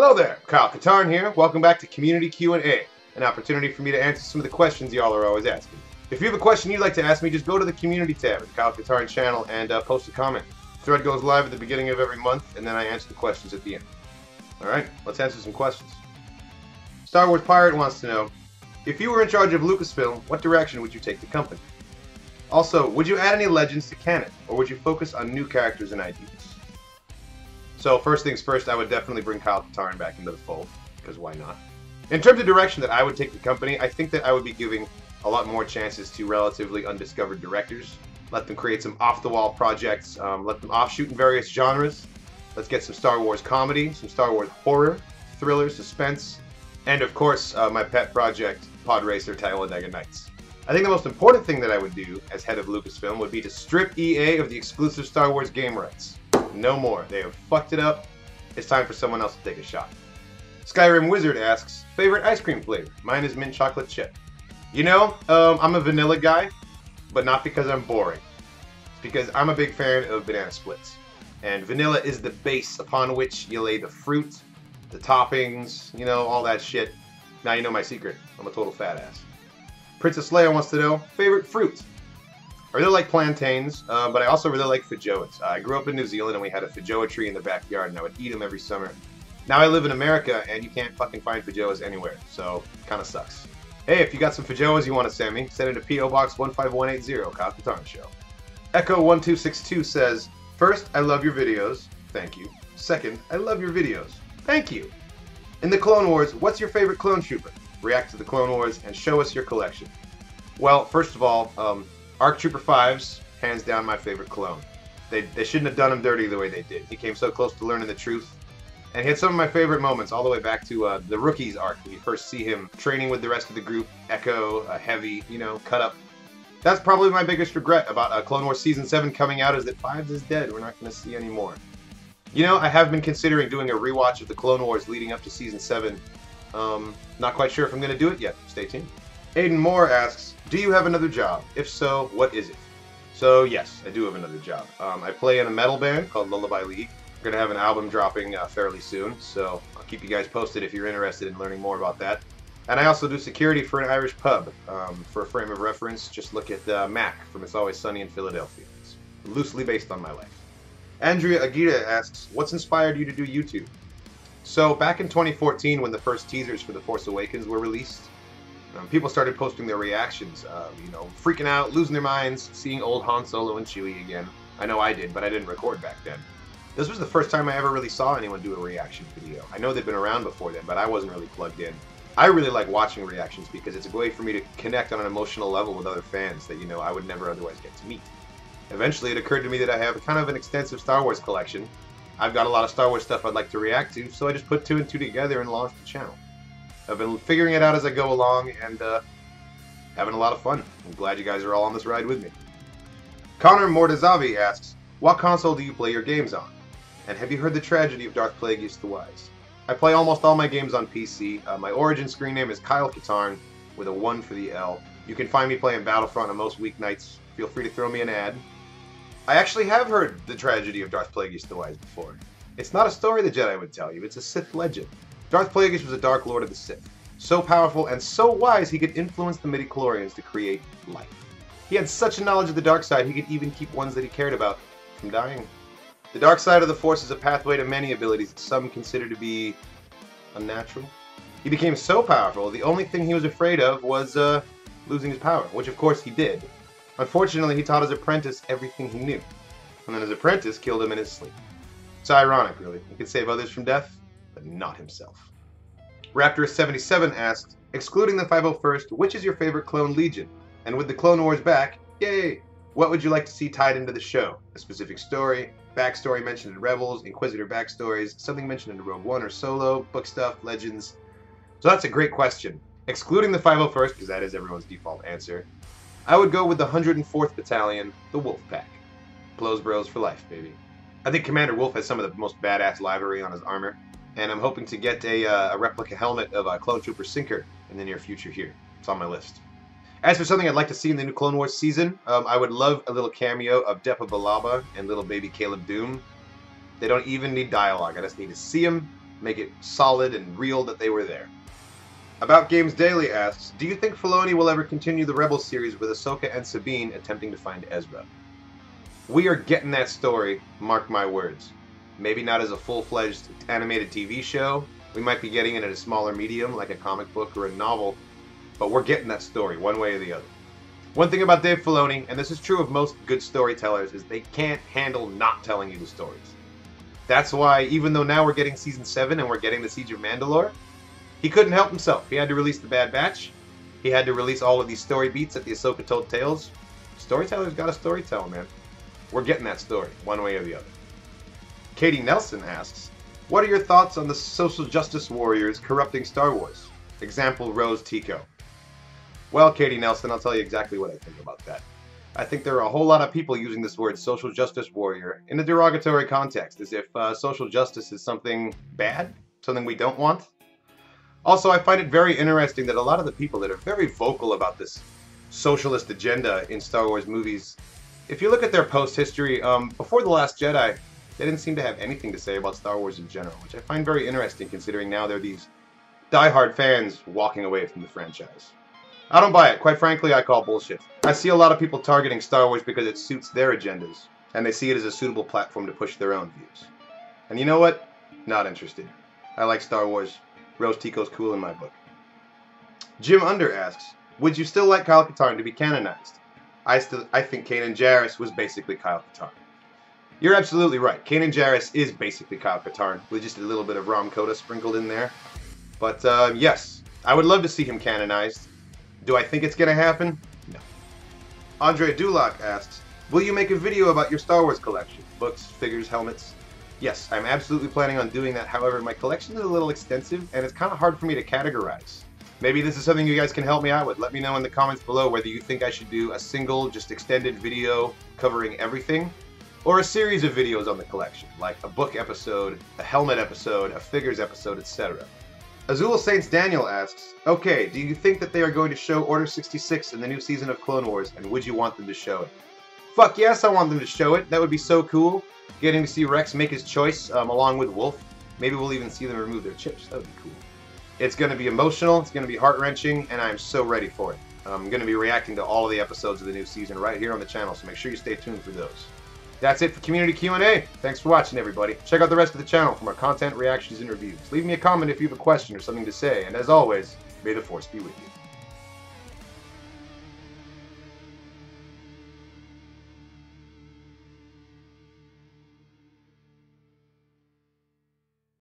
Hello there, Kyle Katarn here. Welcome back to Community Q&A, an opportunity for me to answer some of the questions y'all are always asking. If you have a question you'd like to ask me, just go to the Community tab at Kyle Katarn channel and post a comment. The thread goes live at the beginning of every month, and then I answer the questions at the end. Alright, let's answer some questions. Star Wars Pirate wants to know, if you were in charge of Lucasfilm, what direction would you take the company? Also, would you add any legends to canon, or would you focus on new characters and ideas? So first things first, I would definitely bring Kyle Katarn back into the fold, because why not? In terms of direction that I would take the company, I think that I would be giving a lot more chances to relatively undiscovered directors. Let them create some off-the-wall projects, let them offshoot in various genres. Let's get some Star Wars comedy, some Star Wars horror, thriller, suspense, and of course, my pet project, Pod Racer Talladega Nights. I think the most important thing that I would do as head of Lucasfilm would be to strip EA of the exclusive Star Wars game rights. No more. They have fucked it up. It's time for someone else to take a shot. Skyrim Wizard asks, favorite ice cream flavor? Mine is mint chocolate chip. You know, I'm a vanilla guy, but not because I'm boring. It's because I'm a big fan of banana splits. And vanilla is the base upon which you lay the fruit, the toppings, you know, all that shit. Now you know my secret. I'm a total fat ass. Princess Leia wants to know, favorite fruit? I really like plantains, but I also really like feijoas. I grew up in New Zealand and we had a feijoa tree in the backyard and I would eat them every summer. Now I live in America and you can't fucking find feijoas anywhere, so kinda sucks. Hey, if you got some feijoas you want to send me, send it to P.O. Box 15180, Kyle Katarn Show. Echo1262 says, first, I love your videos. Thank you. Second, I love your videos. Thank you. In the Clone Wars, what's your favorite clone trooper? React to the Clone Wars and show us your collection. Well, first of all, ARC Trooper 5's hands down my favorite clone. They shouldn't have done him dirty the way they did. He came so close to learning the truth. And he had some of my favorite moments all the way back to the Rookies arc when you first see him training with the rest of the group, Echo, Heavy, you know, cut up. That's probably my biggest regret about Clone Wars Season 7 coming out is that 5's is dead. We're not going to see any more. You know, I have been considering doing a rewatch of the Clone Wars leading up to Season 7. Not quite sure if I'm going to do it yet. Stay tuned. Aiden Moore asks, do you have another job? If so, what is it? So yes, I do have another job. I play in a metal band called Lullaby League. We're going to have an album dropping fairly soon, so I'll keep you guys posted if you're interested in learning more about that. And I also do security for an Irish pub. For a frame of reference, just look at Mac from It's Always Sunny in Philadelphia. It's loosely based on my life. Andrea Aguirre asks, what's inspired you to do YouTube? So back in 2014 when the first teasers for The Force Awakens were released, people started posting their reactions, you know, freaking out, losing their minds, seeing old Han Solo and Chewie again. I know I did, but I didn't record back then. This was the first time I ever really saw anyone do a reaction video. I know they'd been around before then, but I wasn't really plugged in. I really like watching reactions because it's a way for me to connect on an emotional level with other fans that, you know, I would never otherwise get to meet. Eventually, it occurred to me that I have kind of an extensive Star Wars collection. I've got a lot of Star Wars stuff I'd like to react to, so I just put 2 and 2 together and launched the channel. I've been figuring it out as I go along and having a lot of fun. I'm glad you guys are all on this ride with me. Connor Mortazavi asks, what console do you play your games on? And have you heard the tragedy of Darth Plagueis the Wise? I play almost all my games on PC. My origin screen name is Kyle Katarn with a 1 for the L. You can find me playing Battlefront on most weeknights. Feel free to throw me an ad. I actually have heard the tragedy of Darth Plagueis the Wise before. It's not a story the Jedi would tell you, it's a Sith legend. Darth Plagueis was a Dark Lord of the Sith. So powerful and so wise he could influence the midichlorians to create life. He had such a knowledge of the dark side he could even keep ones that he cared about from dying. The dark side of the Force is a pathway to many abilities that some consider to be unnatural. He became so powerful, the only thing he was afraid of was losing his power, which of course he did. Unfortunately, he taught his apprentice everything he knew, and then his apprentice killed him in his sleep. It's ironic, really. He could save others from death, but not himself. Raptor77 asks, excluding the 501st, which is your favorite clone legion? And with the Clone Wars back, yay! What would you like to see tied into the show? A specific story, backstory mentioned in Rebels, Inquisitor backstories, something mentioned in Rogue One or Solo, book stuff, legends. So that's a great question. Excluding the 501st, because that is everyone's default answer, I would go with the 104th Battalion, the Wolf Pack. Blows bros for life, baby. I think Commander Wolf has some of the most badass livery on his armor, and I'm hoping to get a replica helmet of Clone Trooper Sinker in the near future here. It's on my list. As for something I'd like to see in the new Clone Wars season, I would love a little cameo of Depa Billaba and little baby Caleb Doom. They don't even need dialogue, I just need to see them, make it solid and real that they were there. About Games Daily asks, do you think Filoni will ever continue the Rebels series with Ahsoka and Sabine attempting to find Ezra? We are getting that story, mark my words. Maybe not as a full-fledged animated TV show. We might be getting it in a smaller medium, like a comic book or a novel. But we're getting that story, one way or the other. One thing about Dave Filoni, and this is true of most good storytellers, is they can't handle not telling you the stories. That's why, even though now we're getting Season 7 and we're getting the Siege of Mandalore, he couldn't help himself. He had to release The Bad Batch. He had to release all of these story beats at the Ahsoka Told Tales. Storytellers gotta storytell, man. We're getting that story, one way or the other. Katie Nelson asks, what are your thoughts on the social justice warriors corrupting Star Wars? Example, Rose Tico. Well, Katie Nelson, I'll tell you exactly what I think about that. I think there are a whole lot of people using this word social justice warrior in a derogatory context, as if social justice is something bad, something we don't want. Also, I find it very interesting that a lot of the people that are very vocal about this socialist agenda in Star Wars movies, if you look at their post history, before The Last Jedi, they didn't seem to have anything to say about Star Wars in general, which I find very interesting considering now they're these die-hard fans walking away from the franchise. I don't buy it. Quite frankly, I call bullshit. I see a lot of people targeting Star Wars because it suits their agendas, and they see it as a suitable platform to push their own views. And you know what? Not interested. I like Star Wars. Rose Tico's cool in my book. Jim Under asks, would you still like Kyle Katarn to be canonized? I think Kanan Jarrus was basically Kyle Katarn. You're absolutely right. Kanan Jarrus is basically Kyle Katarn, with just a little bit of Rom Coda sprinkled in there. But yes, I would love to see him canonized. Do I think it's going to happen? No. Andre Dulac asks, will you make a video about your Star Wars collection? Books, figures, helmets? Yes, I'm absolutely planning on doing that. However, my collection is a little extensive, and it's kind of hard for me to categorize. Maybe this is something you guys can help me out with. Let me know in the comments below whether you think I should do a single, just extended video covering everything, or a series of videos on the collection, like a book episode, a helmet episode, a figures episode, etc. Azul Saints Daniel asks, okay, do you think that they are going to show Order 66 in the new season of Clone Wars, and would you want them to show it? Fuck yes, I want them to show it. That would be so cool. Getting to see Rex make his choice along with Wolf. Maybe we'll even see them remove their chips. That would be cool. It's going to be emotional, it's going to be heart-wrenching, and I'm so ready for it. I'm going to be reacting to all of the episodes of the new season right here on the channel, so make sure you stay tuned for those. That's it for Community Q&A. Thanks for watching, everybody. Check out the rest of the channel for more content, reactions, and reviews. Leave me a comment if you have a question or something to say, and as always, may the Force be with you.